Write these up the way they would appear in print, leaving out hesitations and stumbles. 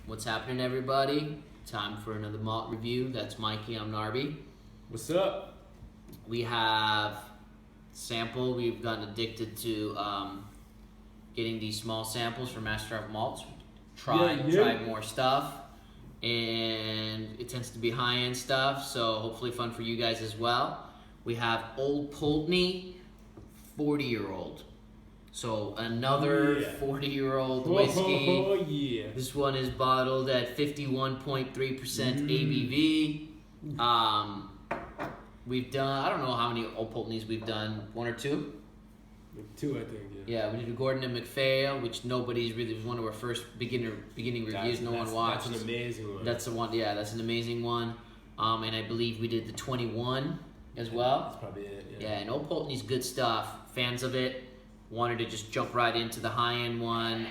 What's happening, everybody? Time for another malt review. That's Mikey. I'm Narby. What's up? We have sample. We've gotten addicted to getting these small samples from Master of Malts. Try more stuff, and it tends to be high-end stuff. So hopefully fun for you guys as well. We have Old Pulteney, 40-year-old. So another 40-year-old whiskey. Oh yeah. This one is bottled at 51.3% ABV. We've done, I don't know how many Old Pulteneys we've done, one or two? Two, I think, Yeah, we did a Gordon and MacPhail, which nobody's really, it was one of our first beginning reviews, no one watched. That's an amazing one. That's the one, yeah, that's an amazing one. And I believe we did the 21 as well. That's probably it, Yeah, and Old Pulteney's good stuff. Fans of it. Wanted to just jump right into the high-end one.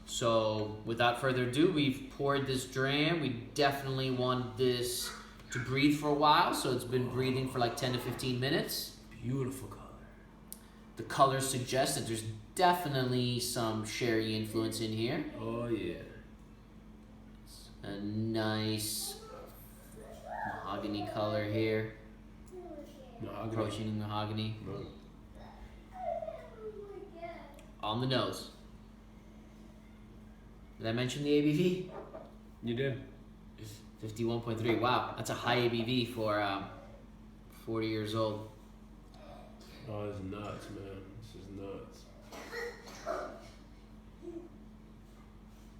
So without further ado, we've poured this dram. We definitely want this to breathe for a while, so it's been breathing for like 10 to 15 minutes. Beautiful color. The colors suggest that there's definitely some sherry influence in here. Oh yeah. It's a nice mahogany color here. Approaching mahogany. On the nose. Did I mention the ABV? You did. 51.3. Wow, that's a high ABV for 40 years old. Oh, this is nuts, man. This is nuts.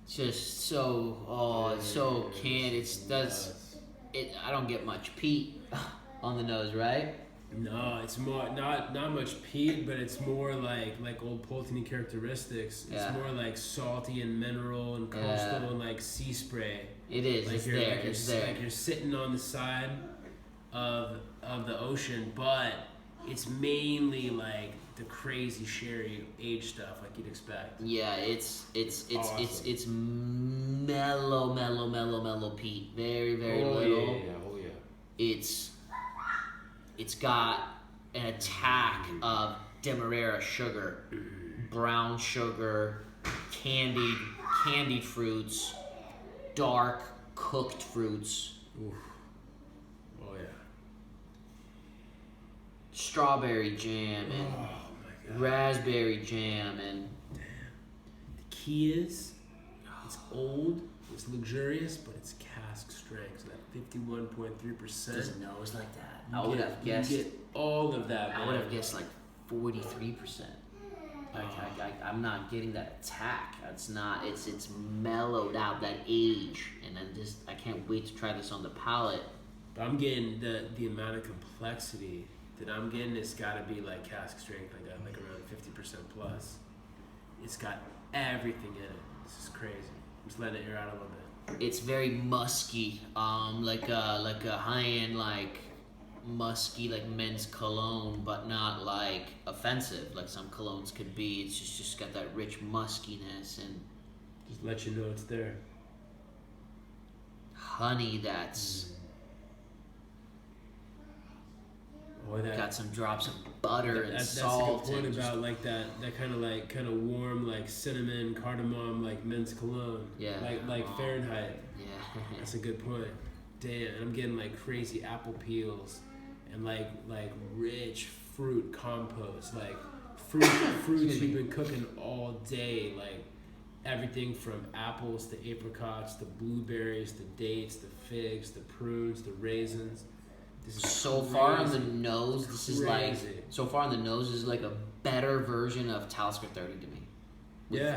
Just so, it's so canned. I don't get much peat on the nose, right? No, it's more not much peat, but it's more like Old Pulteney characteristics. It's more like salty and mineral and coastal and like sea spray. It is. Like It's there. Like you're sitting on the side of the ocean, but it's mainly like the crazy sherry aged stuff like you'd expect. Yeah, it's awesome. it's mellow peat. Very little. Yeah. Oh yeah. It's got an attack of Demerara sugar, brown sugar, candied fruits, dark cooked fruits. Oof. Oh yeah. Strawberry jam and raspberry jam and the key is it's old, it's luxurious, but it's cask strength. So that 51.3%. doesn't nose like that. I would have guessed. You get all of that. I would have guessed like 43%. I'm not getting that attack. It's not. It's mellowed out, that age, and I can't wait to try this on the palate. But I'm getting the amount of complexity that I'm getting. It's got to be like cask strength, like around 50% plus. It's got everything in it. This is crazy. I'm just letting it air out a little bit. It's very musky, like a high-end, like musky, like men's cologne, but not like offensive, like some colognes could be. It's just got that rich muskiness and just let you know it's there. Honey that's got some drops of butter and salt. That's a good point about like that kind of warm like cinnamon cardamom like men's cologne. Yeah. Like Fahrenheit. Yeah. That's a good point. Damn, and I'm getting like crazy apple peels and like rich fruit compost, like fruits you've been cooking all day, like everything from apples to apricots to blueberries to dates to figs to prunes to raisins. This is so crazy. far on the nose, this is like a better version of Talisker 30 to me.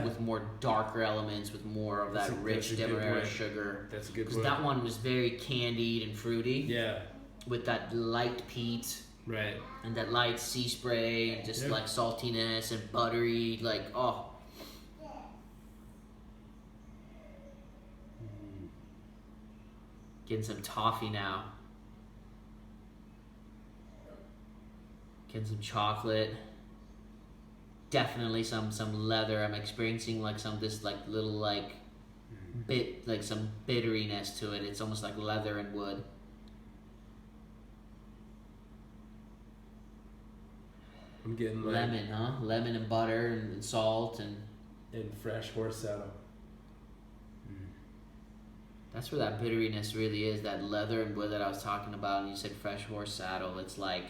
With more darker elements, with more of that rich Demerara sugar. That's a good point. Because that one was very candied and fruity. Yeah. With that light peat. Right. And that light sea spray and just like saltiness and buttery, like, oh. Getting some toffee now. Getting some chocolate. Definitely some leather. I'm experiencing like some some bitteriness to it. It's almost like leather and wood. I'm getting like lemon, huh? Lemon and butter and salt and fresh horse saddle. That's where that bitteriness really is. That leather and wood that I was talking about, and you said fresh horse saddle. It's like,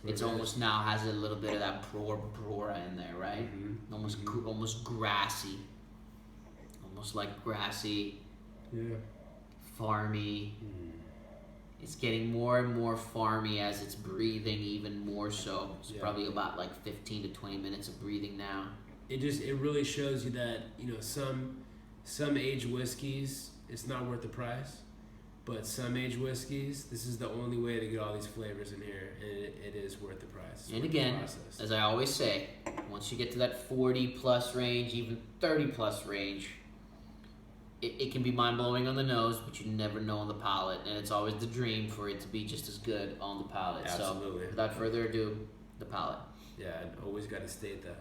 it's almost now has a little bit of that brora in there, right? Mm-hmm. Almost grassy. Almost like grassy. Yeah. Farmy. It's getting more and more farmy as it's breathing, even more so. It's probably about like 15 to 20 minutes of breathing now. It really shows you that, you know, some aged whiskeys, it's not worth the price, but some aged whiskeys, this is the only way to get all these flavors in here, and it is worth the price. And again, as I always say, once you get to that 40 plus range, even 30 plus range, it can be mind-blowing on the nose, but you never know on the palate, and it's always the dream for it to be just as good on the palate. Absolutely. So without further ado, the palate. Yeah, I always got to state that.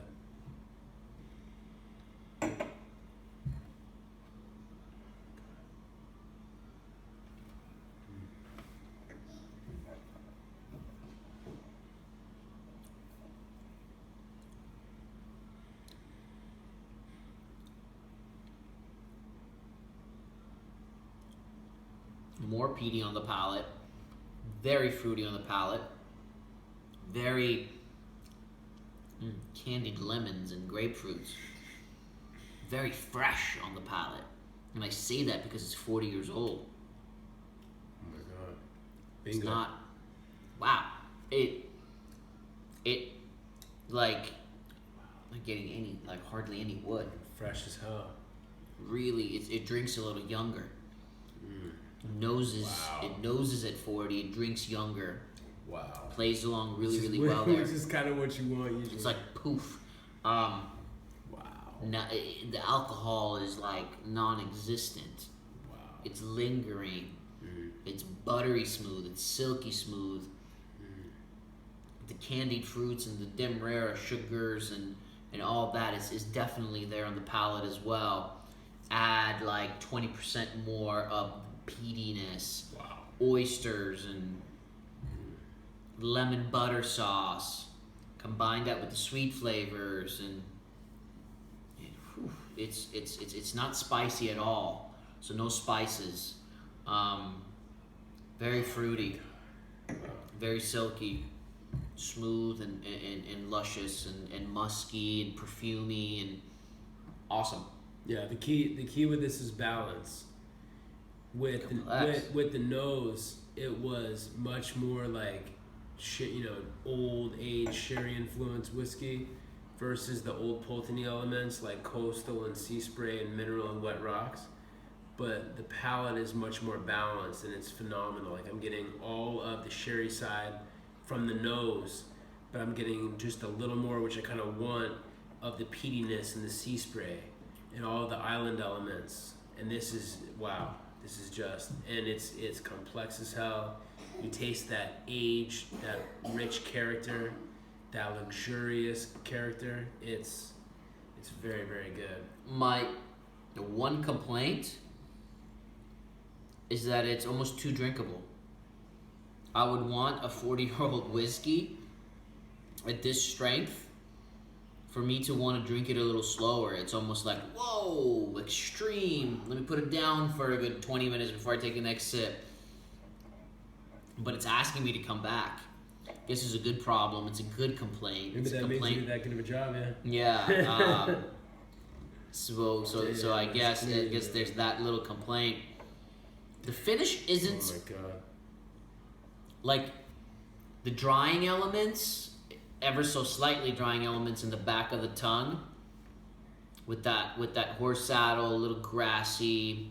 More peaty on the palate, very fruity on the palate, very candied lemons and grapefruits, very fresh on the palate. And I say that because it's 40 years old. Oh my God. Bingo. It's not, wow. It like getting any, like hardly any wood. Fresh as hell. Really, it drinks a little younger. It noses at 40. It drinks younger. Wow. Plays along really well there. Which is kind of what you want usually. It's like poof. Wow. The alcohol is like non-existent. Wow. It's lingering. It's buttery smooth. It's silky smooth. The candied fruits and the demerara sugars and all that is definitely there on the palate as well. Add like 20% more of peatiness, oysters and lemon butter sauce. Combine that with the sweet flavors and it's not spicy at all. So no spices. Very fruity, very silky, smooth and luscious and musky and perfumey and awesome. Yeah, the key with this is balance. With the nose, it was much more like old age sherry influenced whiskey versus the Old Pulteney elements like coastal and sea spray and mineral and wet rocks. But the palate is much more balanced and it's phenomenal. Like I'm getting all of the sherry side from the nose, but I'm getting just a little more, which I kind of want, of the peatiness and the sea spray and all the island elements. And this is wow. This is just, and it's complex as hell. You taste that age, that rich character, that luxurious character. It's very, very good. My one complaint is that it's almost too drinkable. I would want a 40-year-old whiskey at this strength for me to want to drink it a little slower. It's almost like, whoa, extreme. Let me put it down for a good 20 minutes before I take the next sip. But it's asking me to come back. I guess it's a good problem. It's a good complaint. Maybe that makes you that good of a job, yeah. Yeah. So I guess there's that little complaint. The finish isn't. Oh my God. Like the drying elements. Ever so slightly drying elements in the back of the tongue with that horse saddle, a little grassy,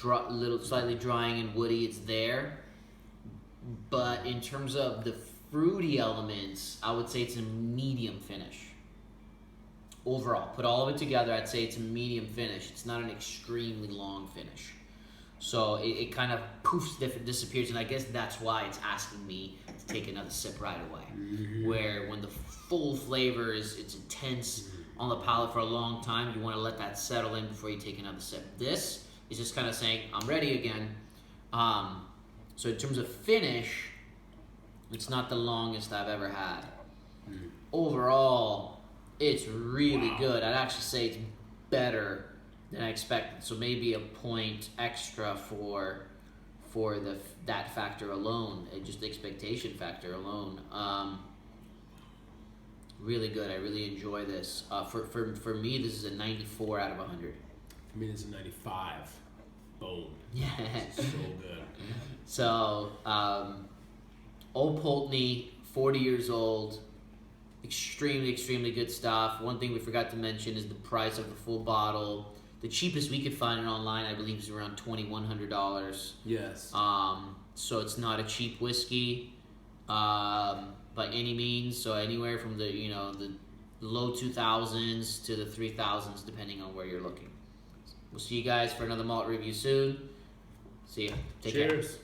little slightly drying and woody, it's there. But in terms of the fruity elements, I would say it's a medium finish. Overall, put all of it together, I'd say it's a medium finish. It's not an extremely long finish. So it kind of poofs, disappears, and I guess that's why it's asking me to take another sip right away. Mm-hmm. Where when the full flavor it's intense on the palate for a long time, you want to let that settle in before you take another sip. This is just kind of saying, I'm ready again. So in terms of finish, it's not the longest I've ever had. Overall, it's really good. I'd actually say it's better than I expected. So maybe a point extra for that factor alone, just the expectation factor alone. Really good. I really enjoy this. For me, this is a 94 out of 100. For me, this is a 95. Boom. Yeah. So good. So, Old Pulteney, 40 years old. Extremely, extremely good stuff. One thing we forgot to mention is the price of the full bottle. The cheapest we could find it online, I believe, is around $2,100. Yes. So it's not a cheap whiskey by any means. So anywhere from the the low 2000s to the 3000s, depending on where you're looking. We'll see you guys for another malt review soon. See ya. Take care. Cheers.